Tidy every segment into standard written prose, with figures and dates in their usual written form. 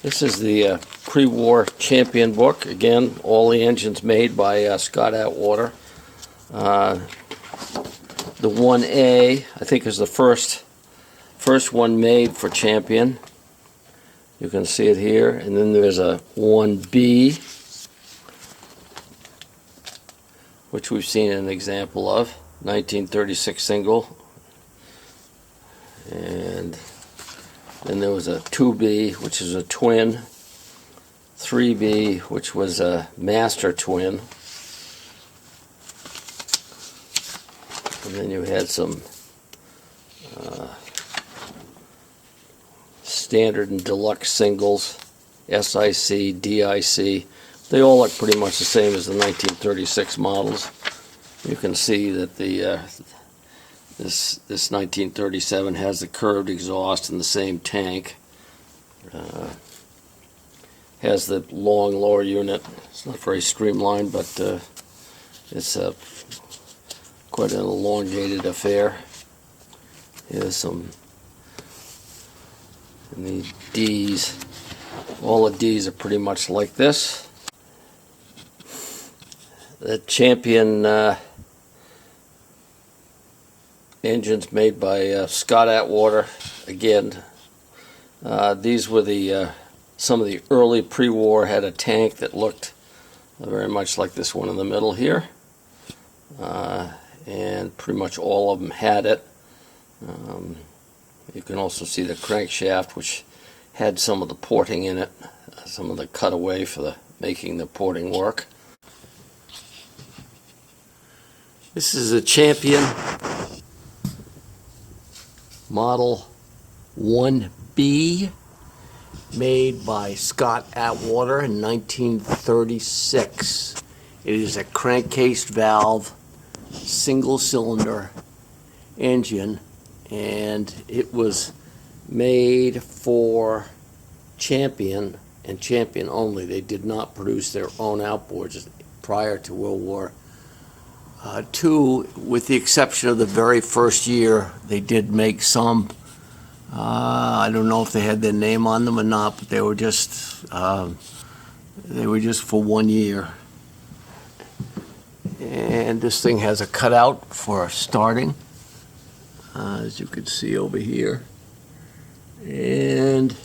This is the pre-war champion book. Again, all the engines made by Scott Attwater. The 1A, I think, is the first one made for champion. You can see it here. And then there's a 1B, which we've seen an example of, 1936 single. And then there was a 2B, which is a twin, 3B, which was a master twin, and then you had some standard and deluxe singles, SIC, DIC. They all look pretty much the same as the 1936 models. You can see that the This 1937 has the curved exhaust and the same tank. Has the long lower unit. It's not very streamlined, but it's quite an elongated affair. Here's some in the D's. All the D's are pretty much like this. The champion engines made by Scott Attwater. Again, these were the some of the early pre-war had a tank that looked very much like this one in the middle here, and pretty much all of them had it. You can also see the crankshaft, which had some of the porting in it, some of the cutaway for the making the porting work. This is a champion Model 1B, made by Scott Attwater in 1936. It is a crankcase valve, single cylinder engine, and it was made for Champion and Champion only. They did not produce their own outboards prior to World War II, with the exception of the very first year. They did make some. I don't know if they had their name on them or not, but they were just for 1 year. And this thing has a cutout for starting, as you can see over here, and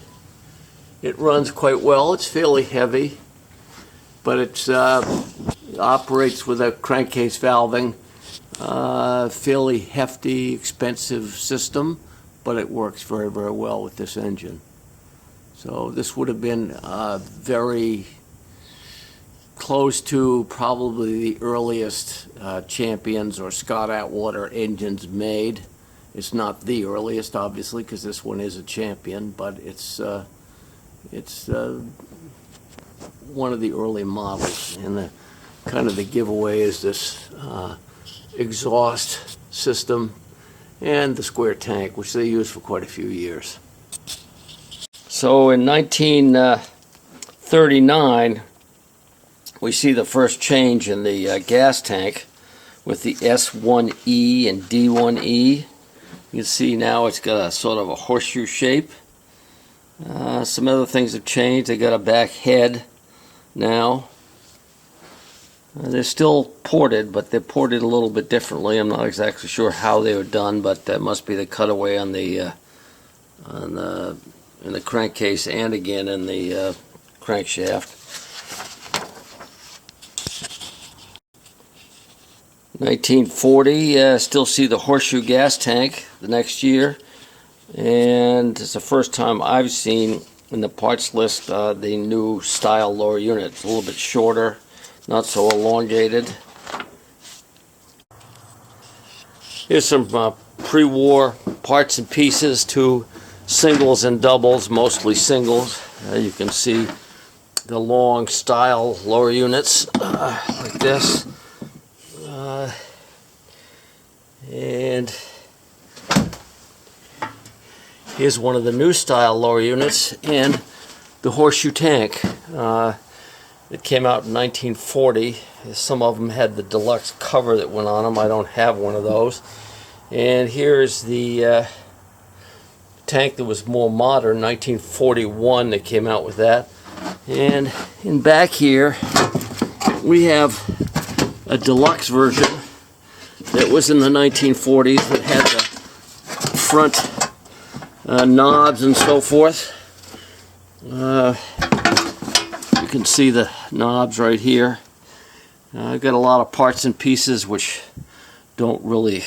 it runs quite well. It's fairly heavy, but it's operates with a crankcase valving, fairly hefty, expensive system, but it works very, very well with this engine. So this would have been very close to probably the earliest Champions or Scott Attwater engines made. It's not the earliest, obviously, because this one is a Champion, but it's one of the early models. And the kind of the giveaway is this exhaust system and the square tank, which they used for quite a few years. So in 1939, we see the first change in the gas tank with the S1E and D1E. You can see now it's got a sort of a horseshoe shape. Some other things have changed. They got a back head now. They're still ported, but they're ported a little bit differently. I'm not exactly sure how they were done, but that must be the cutaway in the crankcase and again in the crankshaft. 1940, still see the horseshoe gas tank the next year, and it's the first time I've seen in the parts list the new style lower unit. It's a little bit shorter, not so elongated. Here's some pre-war parts and pieces to singles and doubles, mostly singles. You can see the long style lower units like this. And here's one of the new style lower units and the horseshoe tank. It came out in 1940. Some of them had the deluxe cover that went on them. I don't have one of those. And here's the tank that was more modern, 1941 they came out with that. And in back here we have a deluxe version that was in the 1940s that had the front knobs and so forth. You can see the knobs right here. I've got a lot of parts and pieces which don't really,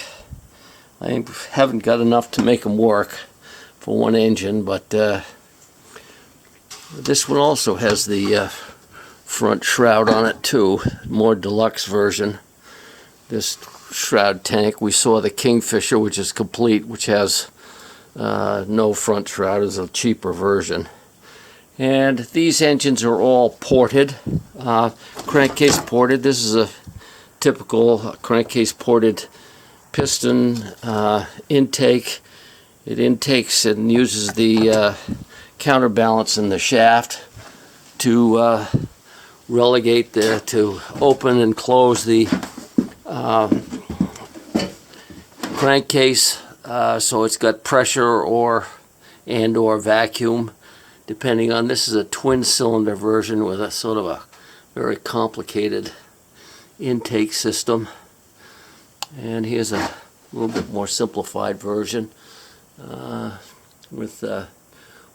I haven't got enough to make them work for one engine, but this one also has the front shroud on it too, more deluxe version. This shroud tank, we saw the Kingfisher, which is complete, which has no front shroud, is a cheaper version. And these engines are all ported, crankcase ported. This is a typical crankcase ported piston intake. It intakes and uses the counterbalance in the shaft to relegate to open and close the crankcase, so it's got pressure or vacuum, depending on. This is a twin cylinder version with a sort of a very complicated intake system. And here's a little bit more simplified version with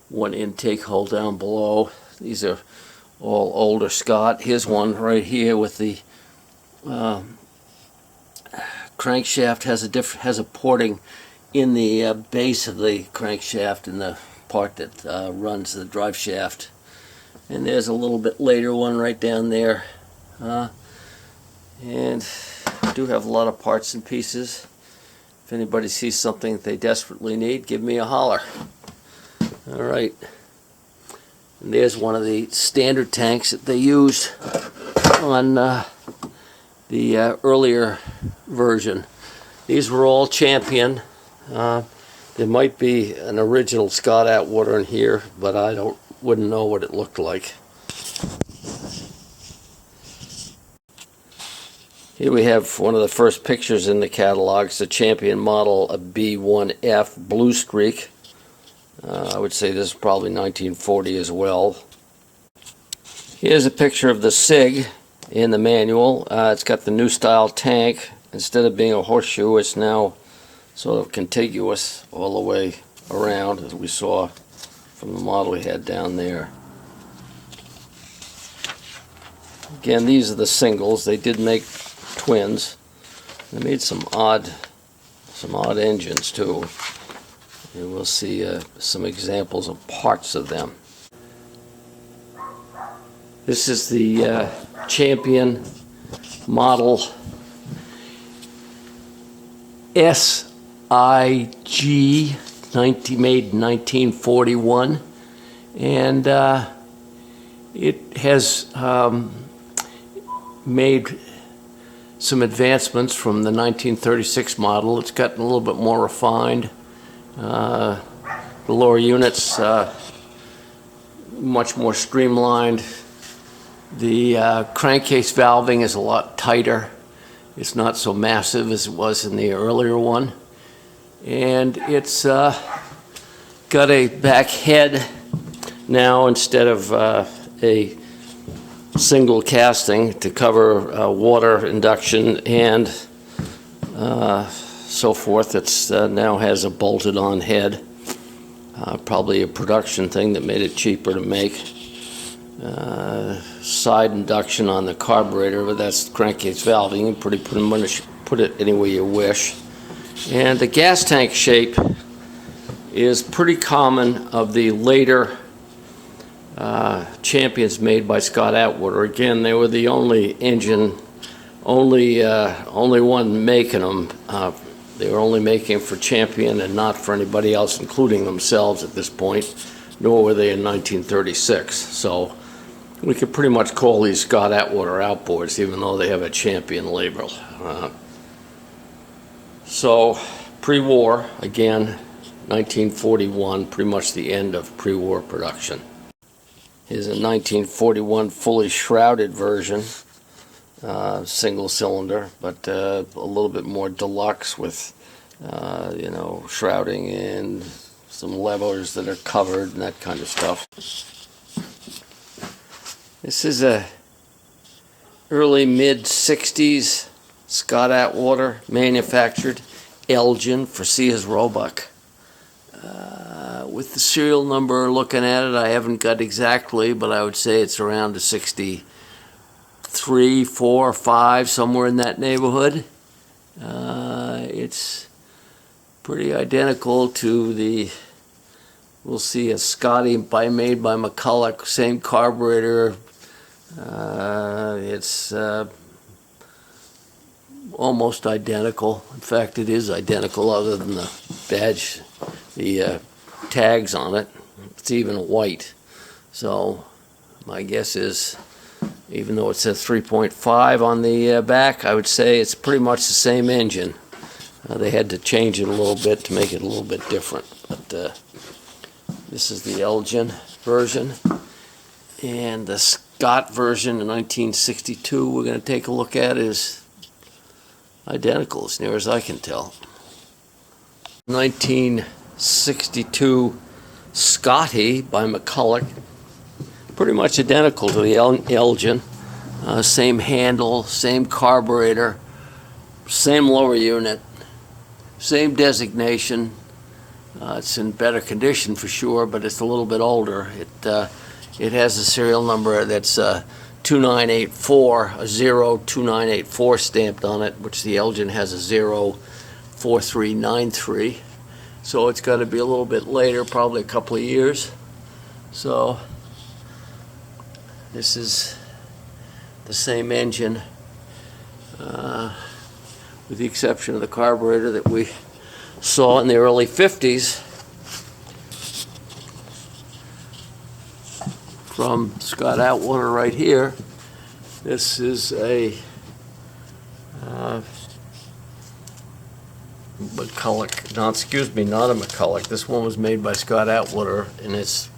one intake hole down below. These are all older Scott. Here's one right here with the crankshaft has a porting in the base of the crankshaft in the part that runs the drive shaft. And there's a little bit later one right down there. And I do have a lot of parts and pieces. If anybody sees something that they desperately need, give me a holler. Alright. And there's one of the standard tanks that they used on the earlier version. These were all Champion. There might be an original Scott Attwater in here, but I wouldn't know what it looked like. Here we have one of the first pictures in the catalog. It's a Champion model, a B1F Blue Streak. I would say this is probably 1940 as well. Here's a picture of the SIG in the manual. It's got the new style tank. Instead of being a horseshoe, it's now sort of contiguous all the way around, as we saw from the model we had down there. Again, these are the singles. They did make twins. They made some odd engines too. And we'll see some examples of parts of them. This is the Champion model SIG, made in 1941, and it has made some advancements from the 1936 model. It's gotten a little bit more refined. The lower units much more streamlined. The crankcase valving is a lot tighter. It's not so massive as it was in the earlier one. And it's got a back head now instead of a single casting to cover water induction and so forth. It's now has a bolted on head. Probably a production thing that made it cheaper to make. Side induction on the carburetor, but that's crankcase valving. You can pretty much put it any way you wish. And the gas tank shape is pretty common of the later Champions made by Scott Attwater. Again, they were the only engine, only one making them. They were only making for Champion and not for anybody else, including themselves at this point, nor were they in 1936. So we could pretty much call these Scott Attwater outboards, even though they have a Champion label. So pre-war, again, 1941, pretty much the end of pre-war production. Here's a 1941 fully shrouded version, single cylinder, but a little bit more deluxe with, shrouding and some levers that are covered and that kind of stuff. This is a early mid-60s Scott Attwater manufactured Elgin for Sears Roebuck. With the serial number looking at it, I haven't got exactly, but I would say it's around a 63, 4, 5, somewhere in that neighborhood. It's pretty identical to the, we'll see, a Scotty made by McCulloch, same carburetor. It's almost identical. In fact, it is identical other than the badge, the tags on it. It's even white. So my guess is, even though it says 3.5 on the back, I would say it's pretty much the same engine. They had to change it a little bit to make it a little bit different. But this is the Elgin version. And the Scott version in 1962 we're going to take a look at is identical as near as I can tell. 1962 Scotty by McCulloch, pretty much identical to the Elgin. Same handle, same carburetor, same lower unit, same designation. It's in better condition for sure, but it's a little bit older. It has a serial number that's 2984, a 02984 stamped on it, which the Elgin has a 04393. So it's got to be a little bit later, probably a couple of years. So this is the same engine, with the exception of the carburetor that we saw in the early 50s from Scott Attwater right here. This is a McCulloch, no, excuse me, not a McCulloch. This one was made by Scott Attwater, and it's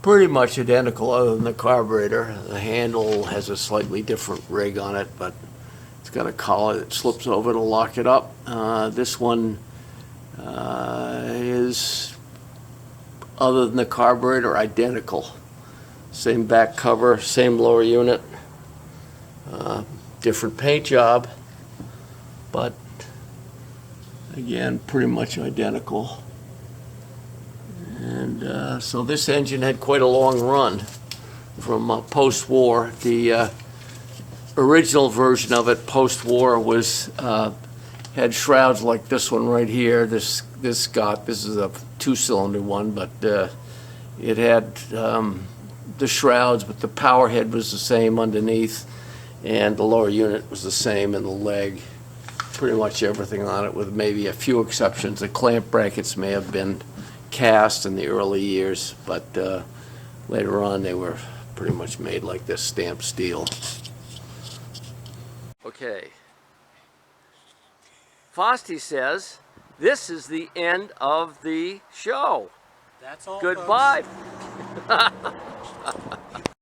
pretty much identical other than the carburetor. The handle has a slightly different rig on it, but it's got a collar that slips over to lock it up. This one is, other than the carburetor, identical. Same back cover, same lower unit, different paint job, but again, pretty much identical. And so this engine had quite a long run from post-war. The original version of it post-war was had shrouds like this one right here. This is a two-cylinder one, but it had the shrouds, but the power head was the same underneath, and the lower unit was the same, and the leg, pretty much everything on it, with maybe a few exceptions. The clamp brackets may have been cast in the early years, but later on they were pretty much made like this, stamped steel. Okay. Fosty says this is the end of the show. That's all. Goodbye.